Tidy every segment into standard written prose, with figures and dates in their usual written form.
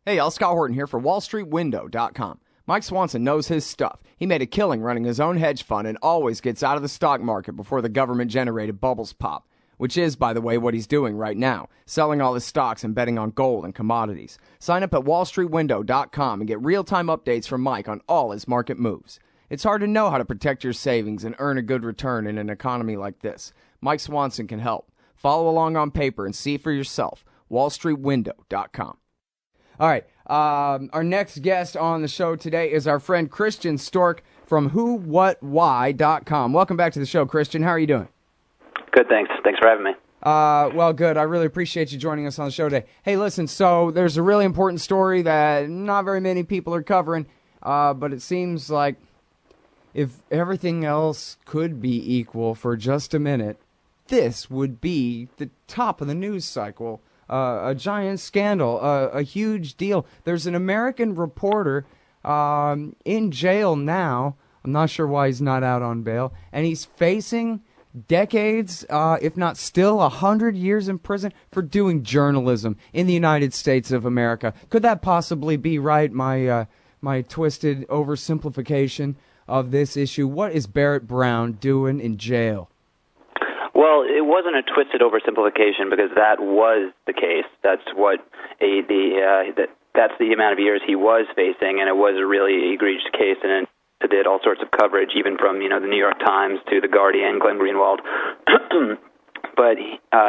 Hey, y'all, Scott Horton here for WallStreetWindow.com. Mike Swanson knows his stuff. He made a killing running his own hedge fund and always gets out of the stock market before the government-generated bubbles pop, which is, by the way, what he's doing right now, selling all his stocks and betting on gold and commodities. Sign up at WallStreetWindow.com and get real-time updates from Mike on all his market moves. It's hard to know how to protect your savings and earn a good return in an economy like this. Mike Swanson can help. Follow along on paper and see for yourself. WallStreetWindow.com. All right, our next guest on the show today is our friend Christian Stork from WhoWhatWhy.com. Welcome back to the show, Christian. How are you doing? Good, thanks. Thanks for having me. Well, good. I really appreciate you joining us on the show today. Hey, listen, so there's a really important story that not very many people are covering, but it seems like if everything else could be equal for just a minute, this would be the top of the news cycle. A giant scandal, a huge deal. There's an American reporter in jail now. I'm not sure why he's not out on bail. And he's facing decades, if not still 100 years in prison for doing journalism in the United States of America. Could that possibly be right, my twisted oversimplification of this issue? What is Barrett Brown doing in jail? Well, it wasn't a twisted oversimplification because that was the case. That's what that's the amount of years he was facing, and it was a really egregious case, and it did all sorts of coverage, even from the New York Times to the Guardian, Glenn Greenwald. But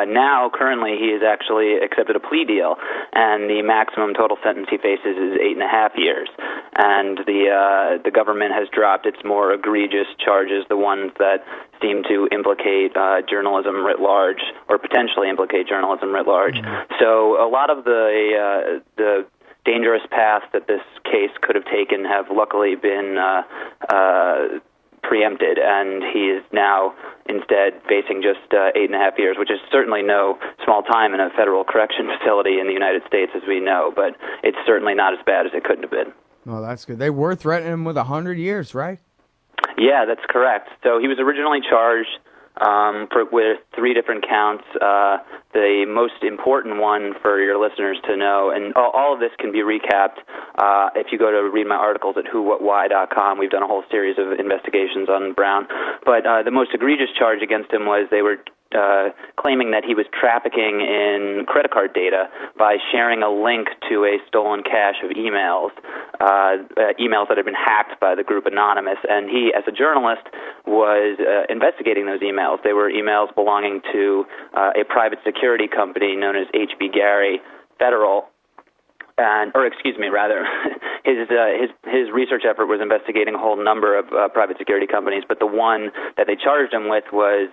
now, currently, he has actually accepted a plea deal, and the maximum total sentence he faces is 8.5 years. And the government has dropped its more egregious charges, the ones that seem to implicate journalism writ large, or potentially implicate journalism writ large. So a lot of the dangerous paths that this case could have taken have luckily been preempted, and he is now instead facing just 8.5 years, which is certainly no small time in a federal correction facility in the United States, as we know, but it's certainly not as bad as it could have been. Oh, that's good. They were threatening him with 100 years, right? Yeah, that's correct. So he was originally charged with 3 different counts. The most important one for your listeners to know, and all of this can be recapped if you go to read my articles at whowhatwhy.com. We've done a whole series of investigations on Brown. But the most egregious charge against him was they were claiming that he was trafficking in credit card data by sharing a link to a stolen cache of emails, emails that had been hacked by the group Anonymous. And he, as a journalist, was investigating those emails. They were emails belonging to a private security company known as H.B. Gary Federal. His research effort was investigating a whole number of private security companies, but the one that they charged him with was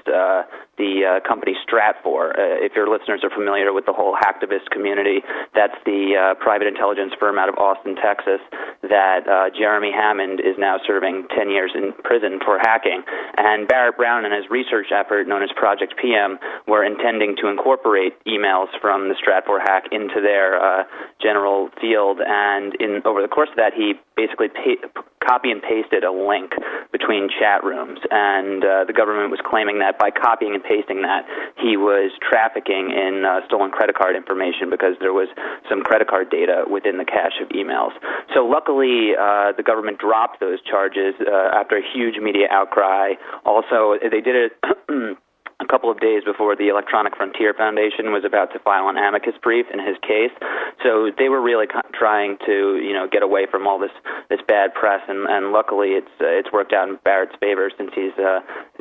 the company Stratfor. If your listeners are familiar with the whole hacktivist community, that's the private intelligence firm out of Austin, Texas, that Jeremy Hammond is now serving 10 years in prison for hacking. And Barrett Brown and his research effort, known as Project PM, were intending to incorporate emails from the Stratfor hack into their general field, and over the course of that, he basically copy and pasted a link between chat rooms, and the government was claiming that by copying and pasting that, he was trafficking in stolen credit card information because there was some credit card data within the cache of emails. So luckily, the government dropped those charges after a huge media outcry. Also, they did it a couple of days before the Electronic Frontier Foundation was about to file an amicus brief in his case. So they were really trying to, get away from all this bad press, and luckily it's worked out in Barrett's favor since he's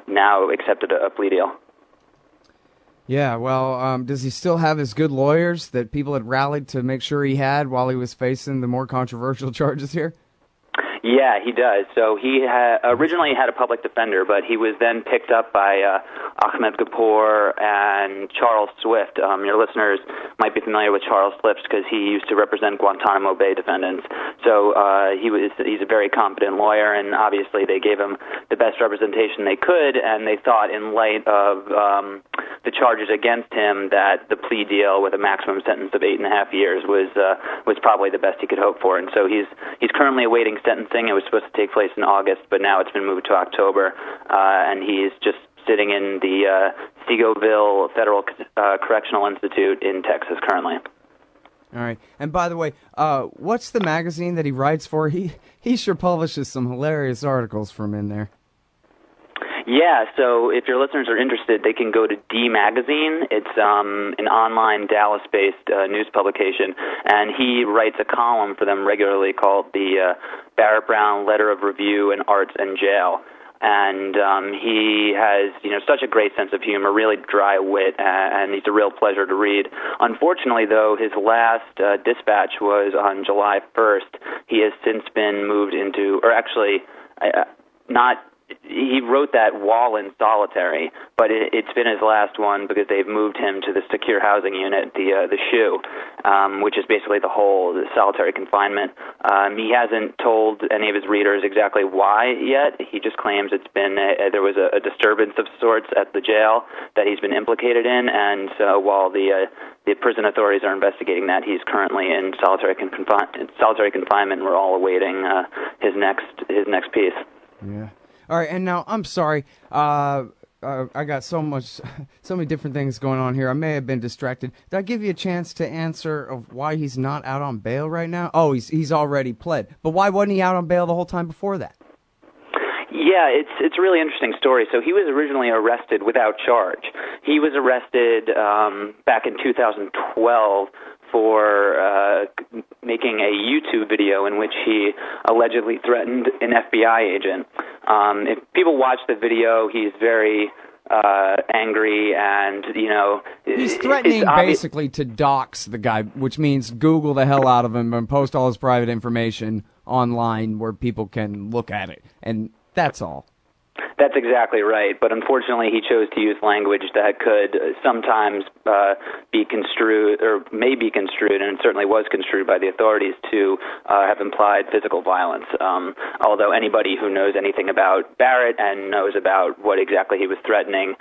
now accepted a plea deal. Yeah, well, does he still have his good lawyers that people had rallied to make sure he had while he was facing the more controversial charges here? Yeah, he does. So he originally had a public defender, but he was then picked up by Ahmed Kapoor and Charles Swift. Your listeners might be familiar with Charles Swift because he used to represent Guantanamo Bay defendants. So he's a very competent lawyer, and obviously they gave him the best representation they could, and they thought in light of the charges against him that the plea deal with a maximum sentence of 8.5 years was probably the best he could hope for. And so he's currently awaiting sentencing. It was supposed to take place in August, but now it's been moved to October, and he's just sitting in the Segoville Federal Correctional Institute in Texas currently. All right. And by the way, what's the magazine that he writes for? He sure publishes some hilarious articles from in there. Yeah, so if your listeners are interested, they can go to D Magazine. It's an online Dallas-based news publication, and he writes a column for them regularly called the Barrett Brown Letter of Review and Arts and Jail. And he has, such a great sense of humor, really dry wit, and he's a real pleasure to read. Unfortunately, though, his last dispatch was on July 1st. He has since been moved into, or actually, he wrote that while in solitary, but it's been his last one because they've moved him to the secure housing unit, the SHU, which is basically the solitary confinement. He hasn't told any of his readers exactly why yet. He just claims there was a disturbance of sorts at the jail that he's been implicated in, and so while the prison authorities are investigating that, he's currently in solitary confinement. We're all awaiting his next piece. Yeah. All right, and now I'm sorry. I got so many different things going on here. I may have been distracted. Did I give you a chance to answer of why he's not out on bail right now? Oh, he's already pled. But why wasn't he out on bail the whole time before that? Yeah, it's a really interesting story. So he was originally arrested without charge. He was arrested back in 2012 for making a YouTube video in which he allegedly threatened an FBI agent. If people watch the video, he's very angry, and he's threatening basically to dox the guy, which means Google the hell out of him and post all his private information online where people can look at it, and that's all. That's exactly right, but unfortunately he chose to use language that could sometimes be construed, or may be construed, and certainly was construed by the authorities to have implied physical violence. Although anybody who knows anything about Barrett and knows about what exactly he was threatening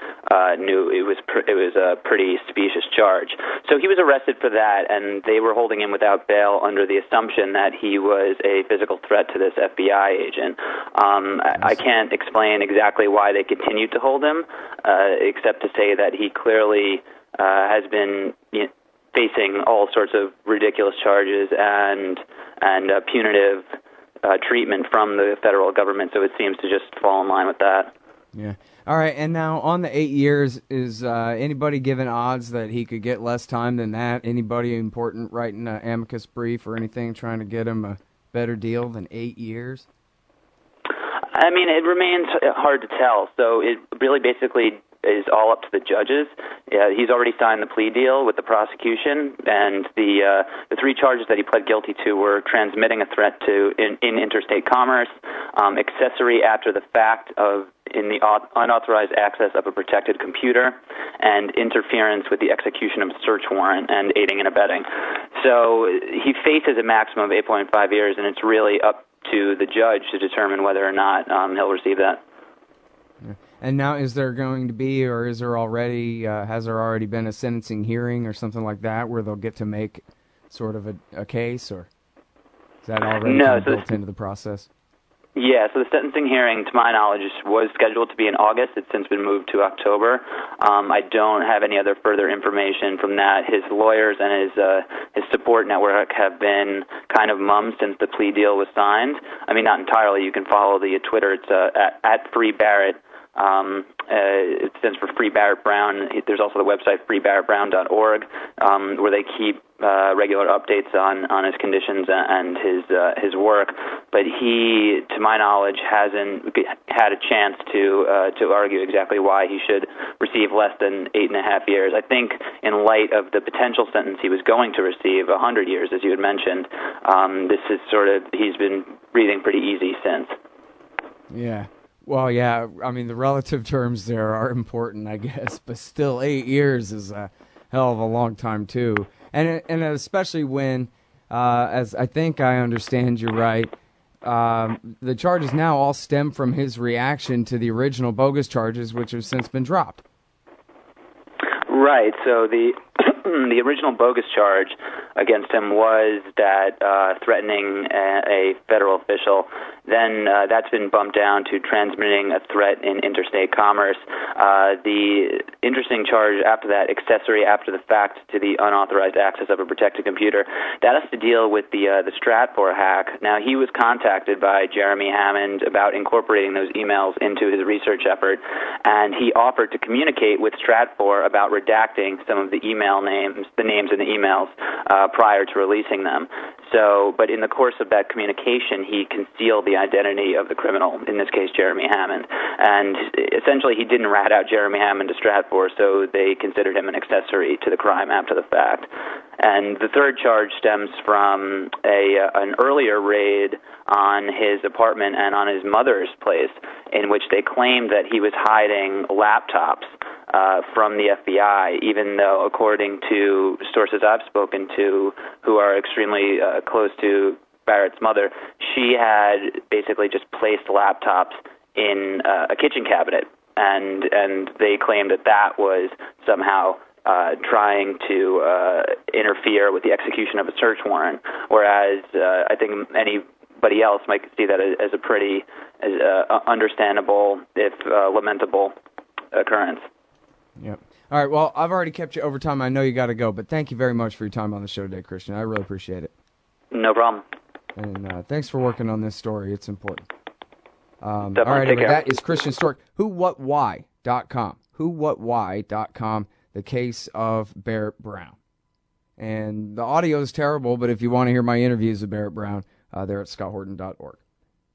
knew it was a pretty specious charge. So he was arrested for that, and they were holding him without bail under the assumption that he was a physical threat to this FBI agent. I can't explain exactly why they continued to hold him, except to say that he clearly has been facing all sorts of ridiculous charges and punitive treatment from the federal government, so it seems to just fall in line with that. Yeah. All right, and now on the 8 years, is anybody given odds that he could get less time than that? Anybody important writing an amicus brief or anything trying to get him a better deal than 8 years? I mean, it remains hard to tell. So it really basically is all up to the judges. He's already signed the plea deal with the prosecution, and the three charges that he pled guilty to were transmitting a threat to in interstate commerce, accessory after the fact in the unauthorized access of a protected computer, and interference with the execution of a search warrant and aiding and abetting. So he faces a maximum of 8.5 years, and it's really up to the judge to determine whether or not he'll receive that. And now, is there going to be, or is there already, has there already been a sentencing hearing or something like that where they'll get to make sort of a case, or is that already built into the process? Yeah, so the sentencing hearing, to my knowledge, was scheduled to be in August. It's since been moved to October. I don't have any other further information from that. His lawyers and his support network have been kind of mum since the plea deal was signed. I mean, not entirely. You can follow the Twitter. It's at Free Barrett. It stands for Free Barrett Brown. There's also the website freebarrettbrown.org, where they keep regular updates on his conditions and his work. But he, to my knowledge, hasn't had a chance to argue exactly why he should receive less than 8.5 years. I think in light of the potential sentence he was going to receive, 100 years, as you had mentioned, this is he's been breathing pretty easy since. Yeah. Well, yeah, I mean, the relative terms there are important, I guess, but still 8 years is a hell of a long time, too. And especially when, as I think I understand you're right, the charges now all stem from his reaction to the original bogus charges, which have since been dropped. Right, so the original bogus charge against him was that threatening a federal official. Then that's been bumped down to transmitting a threat in interstate commerce. The interesting charge after that, accessory after the fact to the unauthorized access of a protected computer, that has to deal with the Stratfor hack. Now, he was contacted by Jeremy Hammond about incorporating those emails into his research effort, and he offered to communicate with Stratfor about redacting some of the email names, the names in the emails, prior to releasing them. So, but in the course of that communication, he concealed the identity of the criminal, in this case, Jeremy Hammond. And essentially, he didn't rat out Jeremy Hammond to Stratfor, so they considered him an accessory to the crime after the fact. And the third charge stems from an earlier raid on his apartment and on his mother's place, in which they claimed that he was hiding laptops from the FBI, even though, according to sources I've spoken to who are extremely close to Barrett's mother, she had basically just placed laptops in a kitchen cabinet, and they claimed that that was somehow trying to interfere with the execution of a search warrant, whereas I think anybody else might see that as a pretty understandable, if lamentable, occurrence. Yep. All right, well, I've already kept you over time. I know you got to go, but thank you very much for your time on the show today, Christian. I really appreciate it. No problem. And thanks for working on this story. It's important. All Definitely. right, Take care. that is Christian Stork, whowhatwhy.com. Whowhatwhy.com, the case of Barrett Brown. And the audio is terrible, but if you want to hear my interviews with Barrett Brown, they're at scotthorton.org.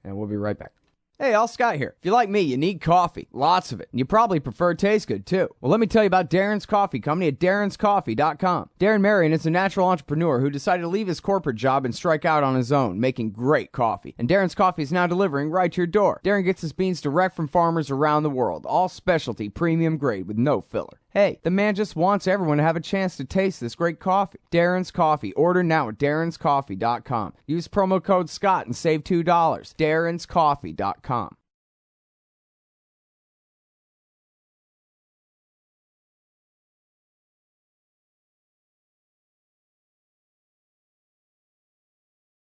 And we'll be right back. Hey, all Scott here. If you're like me, you need coffee. Lots of it. And you probably prefer it taste good, too. Well, let me tell you about Darren's Coffee Company at darrenscoffee.com. Darren Marion is a natural entrepreneur who decided to leave his corporate job and strike out on his own, making great coffee. And Darren's Coffee is now delivering right to your door. Darren gets his beans direct from farmers around the world. All specialty, premium grade with no filler. Hey, the man just wants everyone to have a chance to taste this great coffee. Darren's Coffee. Order now at darrenscoffee.com. Use promo code SCOTT and save $2. darrenscoffee.com.